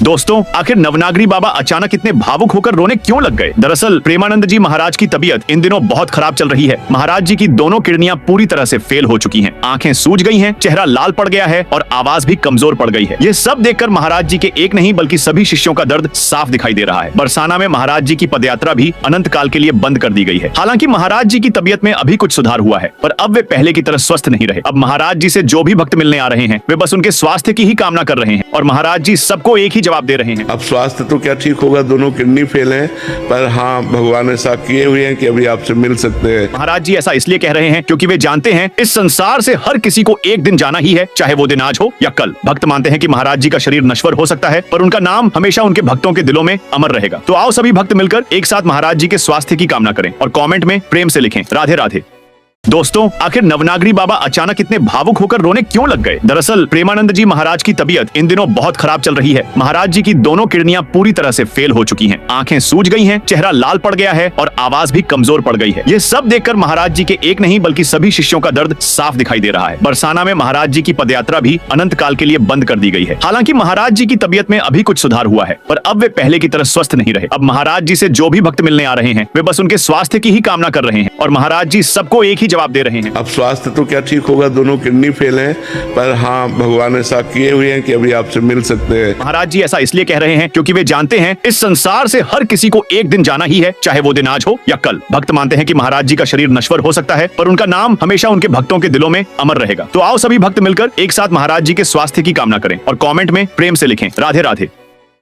दोस्तों, आखिर नवनागरी बाबा अचानक इतने भावुक होकर रोने क्यों लग गए? दरअसल प्रेमानंद जी महाराज की तबीयत इन दिनों बहुत खराब चल रही है। महाराज जी की दोनों किडनियां पूरी तरह से फेल हो चुकी हैं, आंखें सूज गई हैं, चेहरा लाल पड़ गया है और आवाज भी कमजोर पड़ गई है। ये सब देखकर महाराज जी के एक नहीं बल्कि सभी शिष्यों का दर्द साफ दिखाई दे रहा है। बरसाना में महाराज जी की पदयात्रा भी अनंत काल के लिए बंद कर दी गई है। हालांकि महाराज जी की तबीयत में अभी कुछ सुधार हुआ है, पर अब वे पहले की तरह स्वस्थ नहीं रहे। अब महाराज जी से जो भी भक्त मिलने आ रहे हैं, वे बस उनके स्वास्थ्य की ही कामना कर रहे हैं और महाराज जी सबको एक ही जवाब दे रहे हैं। स्वास्थ्य तो क्या ठीक होगा, दोनों किडनी फेल हैं, पर हाँ भगवान ऐसा किए हुए हैं कि अभी आपसे मिल सकते हैं। महाराज जी ऐसा इसलिए कह रहे हैं क्योंकि वे जानते हैं इस संसार से हर किसी को एक दिन जाना ही है, चाहे वो दिन आज हो या कल। भक्त मानते हैं कि महाराज जी का शरीर नश्वर हो सकता है, पर उनका नाम हमेशा उनके भक्तों के दिलों में अमर रहेगा। तो आओ सभी भक्त मिलकर एक साथ महाराज जी के स्वास्थ्य की कामना करें और कमेंट में प्रेम से लिखें राधे राधे। दोस्तों, आखिर नवनागरी बाबा अचानक इतने भावुक होकर रोने क्यों लग गए? दरअसल प्रेमानंद जी महाराज की तबीयत इन दिनों बहुत खराब चल रही है। महाराज जी की दोनों किडनियां पूरी तरह से फेल हो चुकी हैं, आंखें सूज गई हैं, चेहरा लाल पड़ गया है और आवाज भी कमजोर पड़ गई है। ये सब देखकर महाराज जी के एक नहीं बल्कि सभी शिष्यों का दर्द साफ दिखाई दे रहा है। बरसाना में महाराज जी की पदयात्रा भी अनंत काल के लिए बंद कर दी गई है। हालांकि महाराज जी की तबीयत में अभी कुछ सुधार हुआ है, पर अब वे पहले की तरह स्वस्थ नहीं रहे। अब महाराज जी से जो भी भक्त मिलने आ रहे हैं, वे बस उनके स्वास्थ्य की ही कामना कर रहे हैं और महाराज जी सबको एक ही जवाब दे रहे हैं। स्वास्थ्य तो क्या ठीक होगा, दोनों किडनी फेल हैं, पर हाँ भगवान ऐसा किए हुए हैं कि अभी आपसे मिल सकते हैं। महाराज जी ऐसा इसलिए कह रहे हैं क्योंकि वे जानते हैं इस संसार से हर किसी को एक दिन जाना ही है, चाहे वो दिन आज हो या कल। भक्त मानते हैं कि महाराज जी का शरीर नश्वर हो सकता है, पर उनका नाम हमेशा उनके भक्तों के दिलों में अमर रहेगा। तो आओ सभी भक्त मिलकर एक साथ महाराज जी के स्वास्थ्य की कामना करें और कमेंट में प्रेम से लिखें राधे राधे।